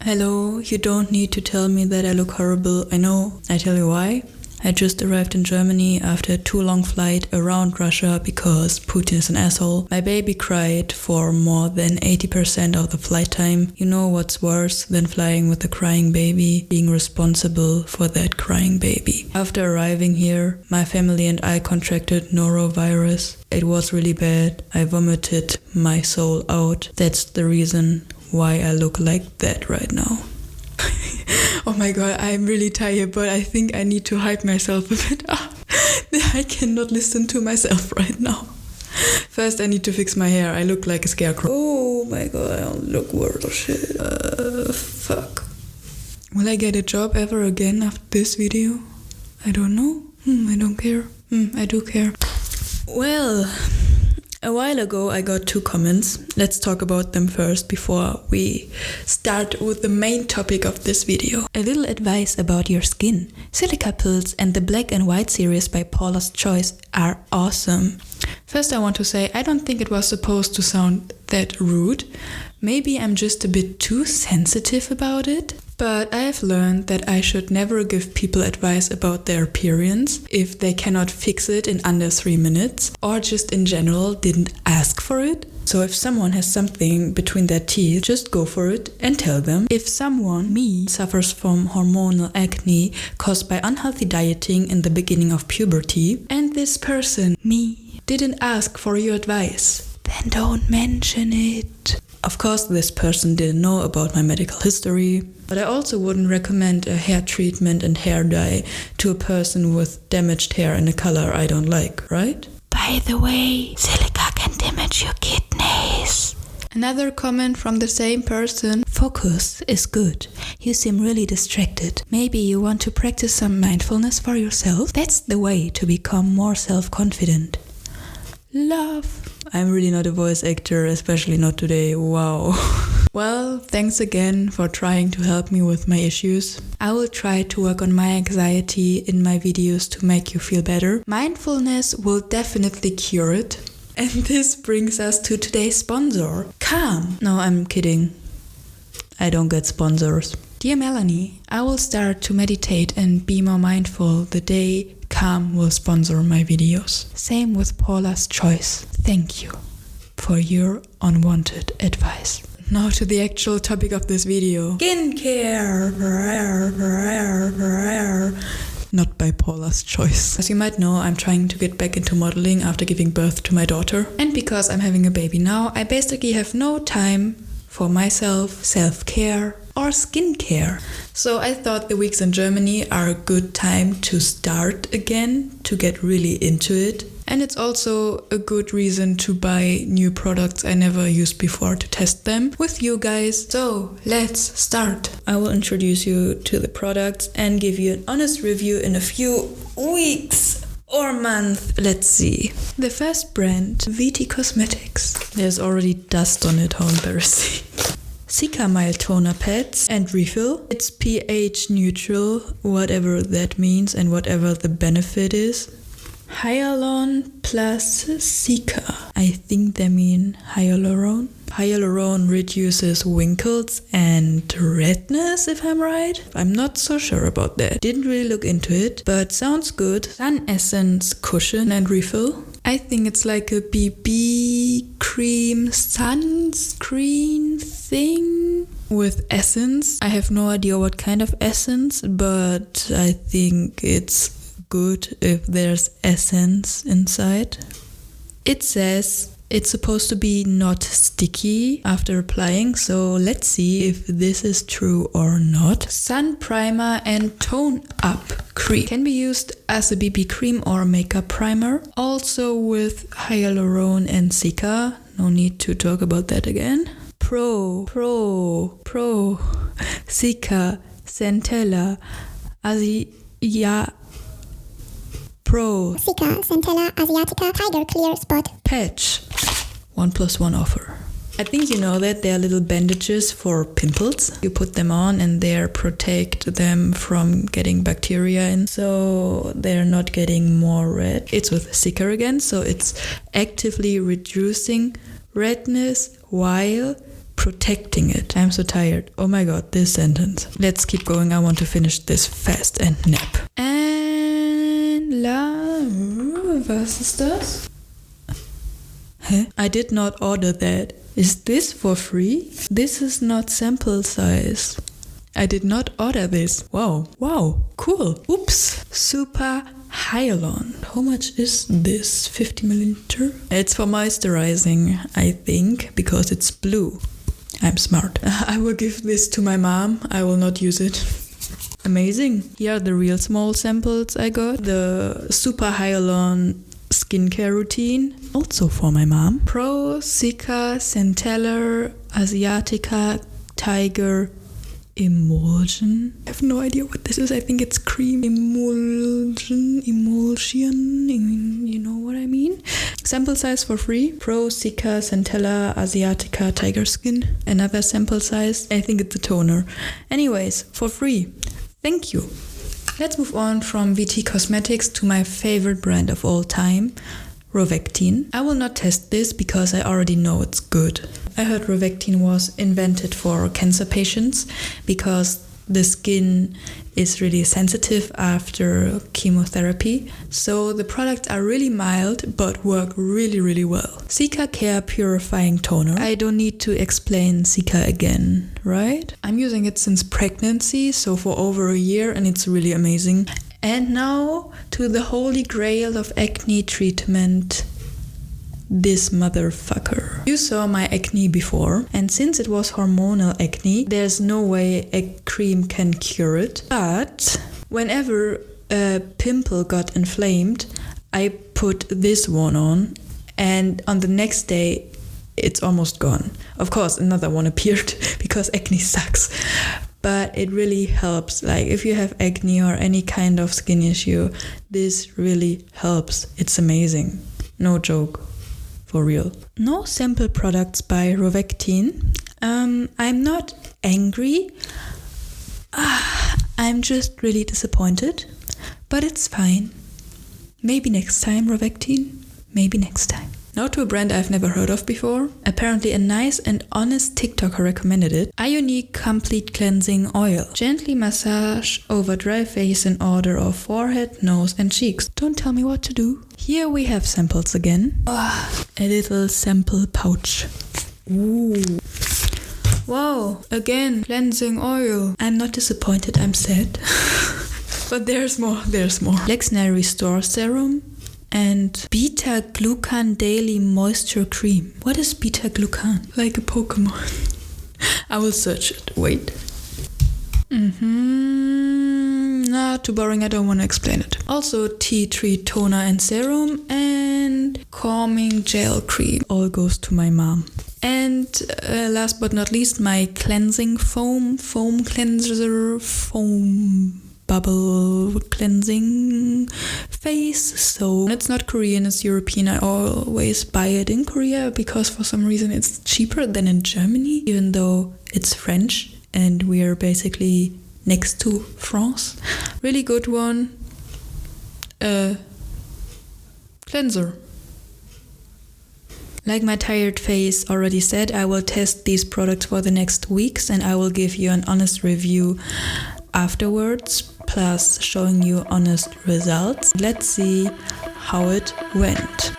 Hello, you don't need to tell me that I look horrible. I know. I tell you why. I just arrived in Germany after a too long flight around Russia because Putin is an asshole. My baby cried for more than 80% of the flight time. You know what's worse than flying with a crying baby? Being responsible for that crying baby. After arriving here, my family and I contracted norovirus. It was really bad. I vomited my soul out. That's the reason why I look like that right now. Oh my god, I'm really tired, but I think I need to hype myself a bit up. I cannot listen to myself right now. First, I need to fix my hair. I look like a scarecrow. Oh my god, I look worse of shit. Fuck. Will I get a job ever again after this video? I don't know. I don't care. I do care. Well, a while ago I got 2 comments. Let's talk about them first before we start with the main topic of this video. A little advice about your skin. Silica pills and the Black and White series by Paula's Choice are awesome. First I want to say I don't think it was supposed to sound that rude. Maybe I'm just a bit too sensitive about it. But I have learned that I should never give people advice about their appearance if they cannot fix it in under 3 minutes or just in general didn't ask for it. So if someone has something between their teeth, just go for it and tell them. If someone, me, suffers from hormonal acne caused by unhealthy dieting in the beginning of puberty, and this person, me, didn't ask for your advice, then don't mention it. Of course, this person didn't know about my medical history, but I also wouldn't recommend a hair treatment and hair dye to a person with damaged hair in a color I don't like, right? By the way, silica can damage your kidneys. Another comment from the same person. Focus is good. You seem really distracted. Maybe you want to practice some mindfulness for yourself? That's the way to become more self-confident. Love. I'm really not a voice actor, especially not today. Wow. Well, thanks again for trying to help me with my issues. I will try to work on my anxiety in my videos to make you feel better. Mindfulness will definitely cure it. And this brings us to today's sponsor, Calm. No, I'm kidding. I don't get sponsors. Dear Melanie, I will start to meditate and be more mindful the day Calm will sponsor my videos. Same with Paula's Choice. Thank you for your unwanted advice. Now to the actual topic of this video. Skincare. Not by Paula's Choice. As you might know, I'm trying to get back into modeling after giving birth to my daughter. And because I'm having a baby now, I basically have no time for myself, self-care, or skincare. So I thought the weeks in Germany are a good time to start again, to get really into it. And it's also a good reason to buy new products I never used before to test them with you guys. So let's start. I will introduce you to the products and give you an honest review in a few weeks or month. Let's see. The first brand, VT Cosmetics. There's already dust on it, how embarrassing. Cica Mild Toner Pads and Refill. It's pH neutral, whatever that means and whatever the benefit is. Hyaluron plus Cica. I think they mean hyaluron. Hyaluron reduces wrinkles and redness, if I'm right. I'm not so sure about that. Didn't really look into it, but sounds good. Sun Essence Cushion and Refill. I think it's like a BB cream sunscreen thing with essence. I have no idea what kind of essence, but I think it's good if there's essence inside. It says it's supposed to be not sticky after applying, so let's see if this is true or not. Sun primer and tone up cream can be used as a BB cream or makeup primer. Also with hyaluron and Cica. No need to talk about that again. Pro Cica Centella Pro Cica Centella Asiatica Tiger Clear Spot Patch 1+1 offer. I think you know that they are little bandages for pimples. You put them on and they protect them from getting bacteria in, so they're not getting more red. It's with Cica again, so it's actively reducing redness while protecting it. I'm so tired. Oh my god, this sentence. Let's keep going. I want to finish this fast and nap. And was ist das? I did not order that. Is this for free? This is not sample size. I did not order this. Wow, cool. Oops. Super Hyalon. How much is this? 50 milliliter? It's for moisturizing, I think, because it's blue. I'm smart. I will give this to my mom. I will not use it. Amazing. Here are the real small samples I got. The Super Hyalon skincare routine, also for my mom. Pro Cica Centella Asiatica Tiger Emulsion. I have no idea what this is. I think it's cream emulsion, you know what I mean? Sample size for free. Pro Cica Centella Asiatica Tiger Skin. Another sample size. I think it's a toner. Anyways, for free. Thank you. Let's move on from VT Cosmetics to my favorite brand of all time, Rovectine. I will not test this because I already know it's good. I heard Rovectine was invented for cancer patients because the skin is really sensitive after chemotherapy. So the products are really mild but work really well. Cica Care Purifying Toner. I don't need to explain Cica again, right? I'm using it since pregnancy, so for over a year, and it's really amazing. And now to the holy grail of acne treatment. This motherfucker. You saw my acne before, and since it was hormonal acne, there's no way a cream can cure it. But whenever a pimple got inflamed, I put this one on, and on the next day it's almost gone. Of course, another one appeared because acne sucks. But it really helps. Like if you have acne or any kind of skin issue, this really helps. It's amazing. No joke. For real. No sample products by Rovectine. I'm not angry. I'm just really disappointed. But it's fine. Maybe next time, Rovectine. Maybe next time. Now to a brand I've never heard of before. Apparently a nice and honest TikToker recommended it. Ionic Complete Cleansing Oil. Gently massage over dry face in order of forehead, nose and cheeks. Don't tell me what to do. Here we have samples again. A little sample pouch. Ooh. Wow, again, cleansing oil. I'm not disappointed, I'm sad. But there's more. Lexner Restore Serum. And Beta Glucan Daily Moisture Cream. What is Beta Glucan? Like a Pokemon. I will search it. Wait. Nah, too boring. I don't want to explain it. Also tea tree toner and serum and calming gel cream. All goes to my mom. And last but not least, my cleansing foam cleanser, foam bubble cleansing face. So it's not Korean, it's European. I always buy it in Korea because for some reason it's cheaper than in Germany, even though it's French and we are basically next to France. Really good one. Cleanser. Like my tired face already said, I will test these products for the next weeks and I will give you an honest review afterwards, plus showing you honest results. Let's see how it went.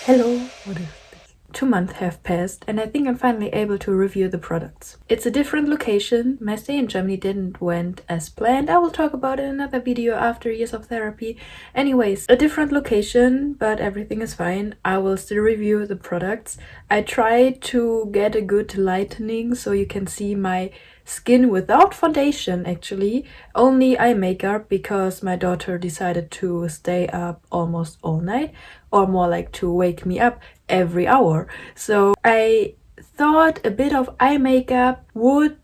Hello, what is this? 2 months have passed and I think I'm finally able to review the products. It's a different location. My stay in Germany didn't went as planned. I will talk about it in another video after years of therapy. Anyways, a different location, but everything is fine. I will still review the products. I tried to get a good lightening so you can see my skin without foundation, actually. Only eye makeup because my daughter decided to stay up almost all night, or more like to wake me up every hour. So I thought a bit of eye makeup would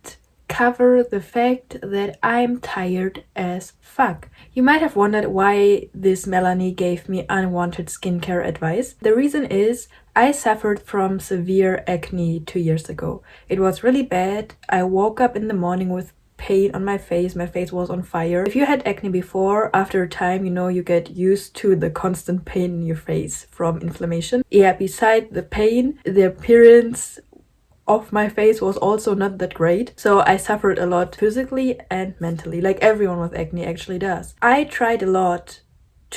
cover the fact that I'm tired as fuck. You might have wondered why this Melanie gave me unwanted skincare advice. The reason is I suffered from severe acne 2 years ago. It was really bad. I woke up in the morning with pain on my face was on fire. If you had acne before, after a time, you know, you get used to the constant pain in your face from inflammation. Yeah, beside the pain, the appearance of my face was also not that great. So I suffered a lot physically and mentally, like everyone with acne actually does. I tried a lot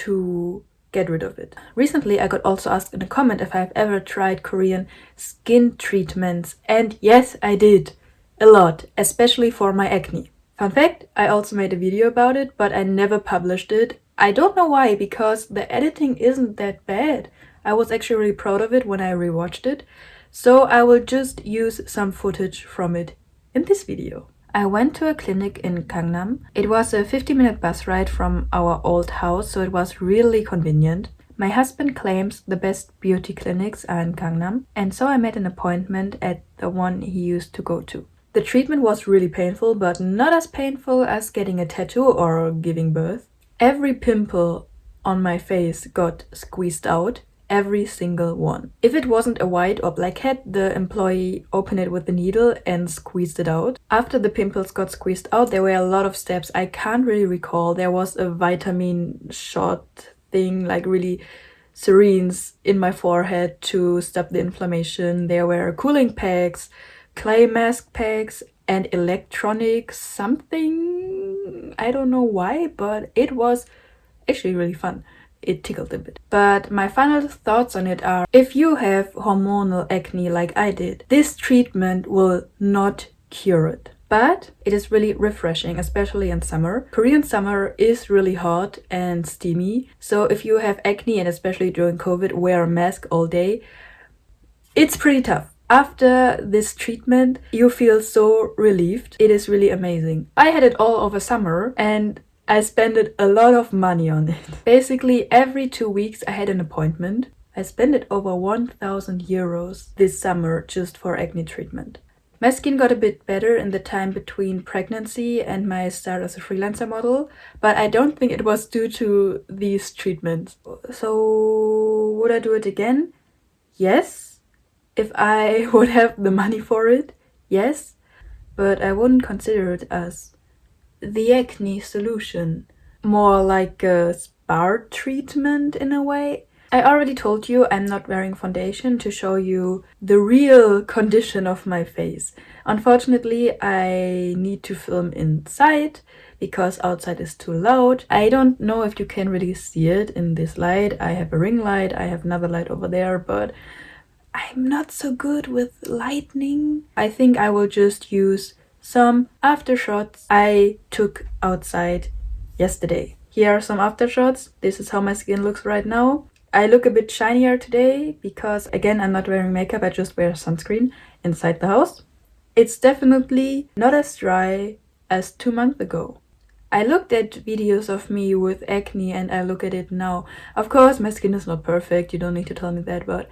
to get rid of it. Recently, I got also asked in a comment if I've ever tried Korean skin treatments, and yes, I did. A lot, especially for my acne. Fun fact, I also made a video about it, but I never published it. I don't know why, because the editing isn't that bad. I was actually really proud of it when I rewatched it. So I will just use some footage from it in this video. I went to a clinic in Gangnam. It was a 50-minute bus ride from our old house, so it was really convenient. My husband claims the best beauty clinics are in Gangnam, and so I made an appointment at the one he used to go to. The treatment was really painful, but not as painful as getting a tattoo or giving birth. Every pimple on my face got squeezed out. Every single one. If it wasn't a white or blackhead, the employee opened it with the needle and squeezed it out. After the pimples got squeezed out, there were a lot of steps. I can't really recall. There was a vitamin shot thing, like really syringes in my forehead to stop the inflammation. There were cooling packs, clay mask packs, and electronic something. I don't know why, but it was actually really fun. It tickled a bit. But my final thoughts on it are, if you have hormonal acne like I did, this treatment will not cure it. But it is really refreshing, especially in summer. Korean summer is really hot and steamy. So if you have acne, and especially during COVID, wear a mask all day, it's pretty tough. After this treatment, you feel so relieved. It is really amazing. I had it all over summer, and I spent a lot of money on it. Basically, every 2 weeks I had an appointment. I spent over 1,000 euros this summer just for acne treatment. My skin got a bit better in the time between pregnancy and my start as a freelancer model, but I don't think it was due to these treatments. So, would I do it again? Yes. If I would have the money for it? Yes. But I wouldn't consider it as the acne solution, more like a spa treatment in a way. I already told you I'm not wearing foundation to show you the real condition of my face. Unfortunately, I need to film inside because outside is too loud. I don't know if you can really see it in this light. I have a ring light, I have another light over there, but I'm not so good with lighting. I think I will just use some aftershots I took outside yesterday. Here are some aftershots. This is how my skin looks right now. I look a bit shinier today because, again, I'm not wearing makeup. I just wear sunscreen inside the house. It's definitely not as dry as 2 months ago. I looked at videos of me with acne and I look at it now. Of course, my skin is not perfect. You don't need to tell me that, but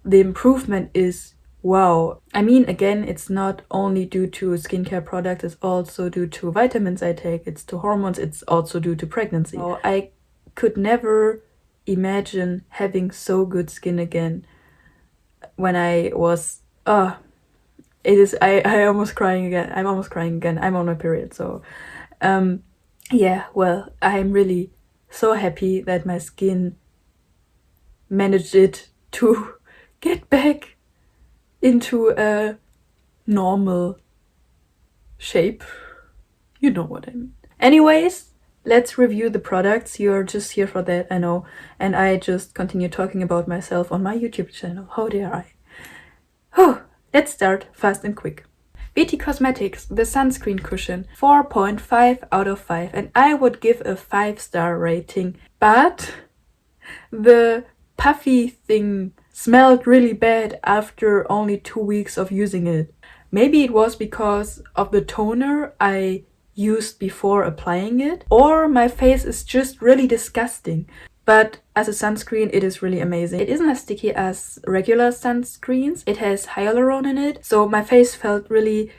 the improvement is wow. I mean, again, it's not only due to skincare products, it's also due to vitamins I take, it's to hormones, it's also due to pregnancy. So I could never imagine having so good skin again when I was, I almost crying again. I'm almost crying again. I'm on my period, so yeah, well, I'm really so happy that my skin managed it to get back into a normal shape. You know what I mean. Anyways, let's review the products. You're just here for that, I know. And I just continue talking about myself on my YouTube channel. How dare I? Let's start fast and quick. BT Cosmetics, the sunscreen cushion, 4.5 out of 5. And I would give a 5-star rating. But the puffy thing smelled really bad after only 2 weeks of using it. Maybe it was because of the toner I used before applying it, or my face is just really disgusting. But as a sunscreen, it is really amazing. It isn't as sticky as regular sunscreens. It has hyalurone in it, so my face felt really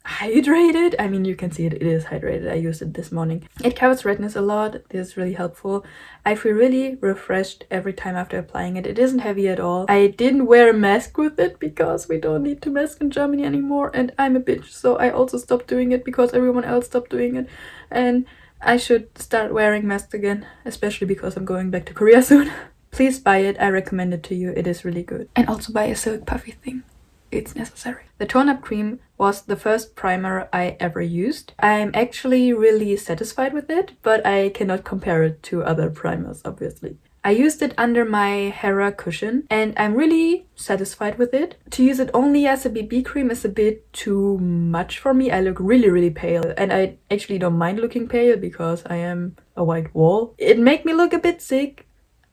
hydrated. I mean, you can see it is hydrated. I used it this morning. It covers redness a lot. This is really helpful. I feel really refreshed every time after applying it. It isn't heavy at all. I didn't wear a mask with it because we don't need to mask in Germany anymore, and I'm a bitch, so I also stopped doing it because everyone else stopped doing it, and I should start wearing masks again, especially because I'm going back to Korea soon. Please buy it. I recommend it to you. It is really good. And also buy a silk puffy thing. It's necessary. The Tone Up Cream was the first primer I ever used. I'm actually really satisfied with it, but I cannot compare it to other primers, obviously. I used it under my Hera cushion and I'm really satisfied with it. To use it only as a BB cream is a bit too much for me. I look really pale, and I actually don't mind looking pale because I am a white wall. It made me look a bit sick.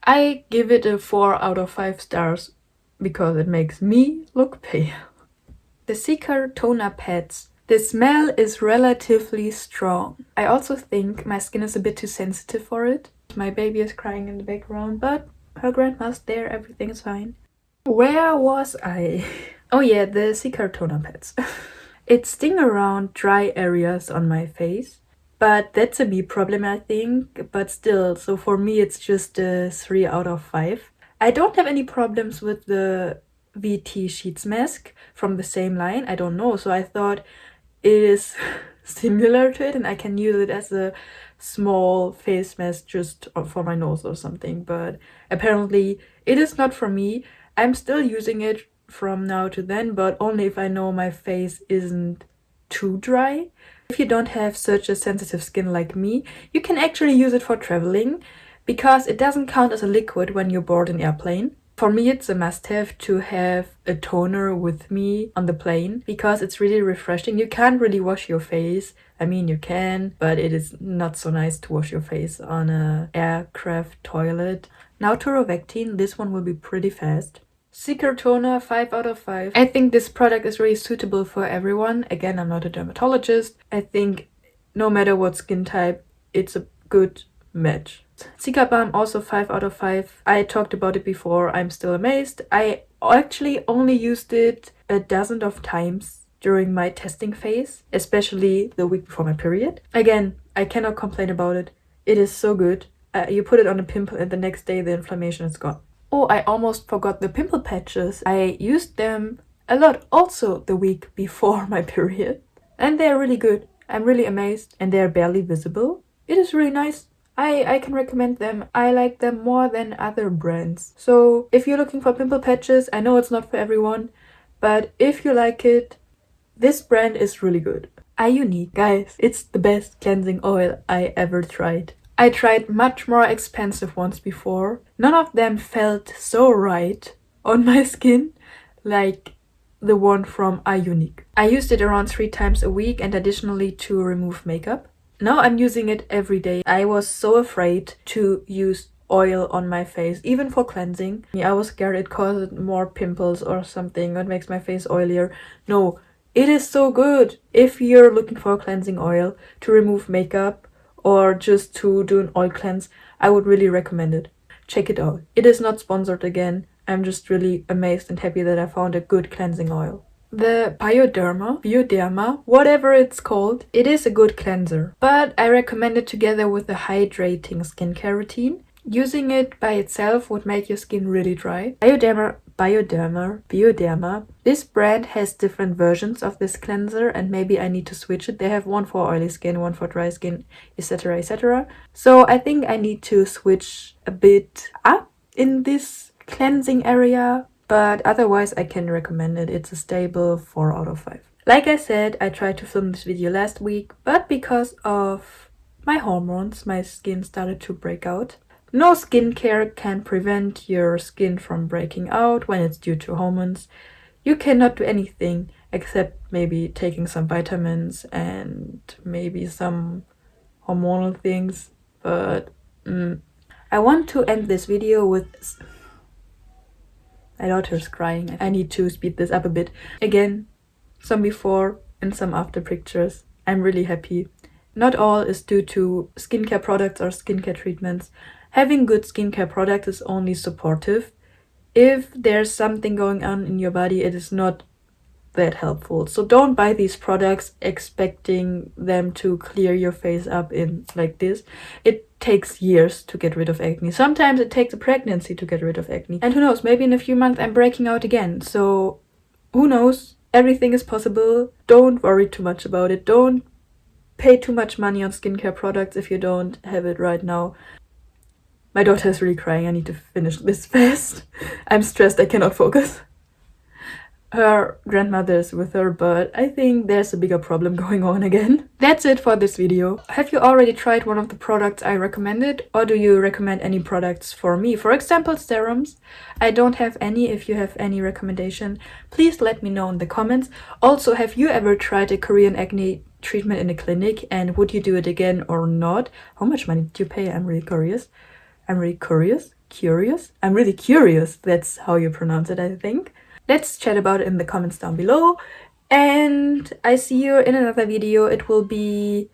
I give it a 4 out of 5 stars because it makes me look pale. The Cica toner pads. The smell is relatively strong. I also think my skin is a bit too sensitive for it. My baby is crying in the background, but her grandma's there, everything is fine. Where was I? Oh yeah, the Cica toner pads. It sting around dry areas on my face, but that's a me problem, I think. But still, so for me it's just a 3 out of 5. I don't have any problems with the VT Sheets mask from the same line. I don't know, so I thought it is similar to it and I can use it as a small face mask just for my nose or something, but apparently it is not for me. I'm still using it from now to then, but only if I know my face isn't too dry. If you don't have such a sensitive skin like me, you can actually use it for traveling, because it doesn't count as a liquid when you board an airplane. For me, it's a must-have to have a toner with me on the plane because it's really refreshing. You can't really wash your face. I mean, you can, but it is not so nice to wash your face on an aircraft toilet. Now to Rovectine. This one will be pretty fast. Cica toner, 5 out of 5. I think this product is really suitable for everyone. Again, I'm not a dermatologist. I think no matter what skin type, it's a good match. Cica Balm, also 5 out of 5. I talked about it before. I'm still amazed. I actually only used it a dozen of times during my testing phase, especially the week before my period. Again, I cannot complain about it. It is so good. You put it on a pimple and the next day the inflammation is gone. Oh, I almost forgot the pimple patches. I used them a lot also the week before my period, and they're really good. I'm really amazed, and they're barely visible. It is really nice. I can recommend them. I like them more than other brands. So if you're looking for pimple patches, I know it's not for everyone, but if you like it, this brand is really good. Iunique, guys, it's the best cleansing oil I ever tried. I tried much more expensive ones before. None of them felt so right on my skin like the one from Iunique. I used it around 3 times a week and additionally to remove makeup. Now I'm using it every day. I was so afraid to use oil on my face, even for cleansing. I was scared it caused more pimples or something, or it makes my face oilier. No, it is so good. If you're looking for a cleansing oil to remove makeup or just to do an oil cleanse, I would really recommend it. Check it out. It is not sponsored again. I'm just really amazed and happy that I found a good cleansing oil. The Bioderma, whatever it's called, it is a good cleanser, but I recommend it together with a hydrating skincare routine. Using it by itself would make your skin really dry. Bioderma. This brand has different versions of this cleanser, and maybe I need to switch it. They have one for oily skin, one for dry skin, etc, etc. So I think I need to switch a bit up in this cleansing area. But otherwise I can recommend it. It's a stable 4 out of 5. Like I said, I tried to film this video last week, but because of my hormones, my skin started to break out. No skincare can prevent your skin from breaking out when it's due to hormones. You cannot do anything except maybe taking some vitamins and maybe some hormonal things. But I want to end this video with... My daughter's crying. I need to speed this up a bit. Again, some before and some after pictures. I'm really happy. Not all is due to skincare products or skincare treatments. Having good skincare products is only supportive. If there's something going on in your body, it is not that helpful. So don't buy these products expecting them to clear your face up in like this. It takes years to get rid of acne. Sometimes it takes a pregnancy to get rid of acne. And who knows, maybe in a few months I'm breaking out again. So who knows? Everything is possible. Don't worry too much about it. Don't pay too much money on skincare products if you don't have it right now. My daughter is really crying. I need to finish this fast. I'm stressed. I cannot focus. Her grandmother is with her, but I think there's a bigger problem going on again. That's it for this video. Have you already tried one of the products I recommended, or do you recommend any products for me? For example, serums. I don't have any. If you have any recommendation, please let me know in the comments. Also, have you ever tried a Korean acne treatment in a clinic, and would you do it again or not? How much money did you pay? I'm really curious. I'm really curious. That's how you pronounce it, I think. Let's chat about it in the comments down below. And I see you in another video. It will be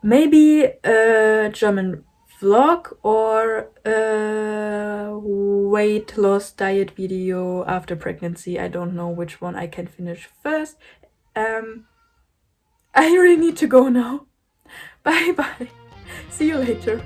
maybe a German vlog or a weight loss diet video after pregnancy. I don't know which one I can finish first. I really need to go now. Bye bye. See you later.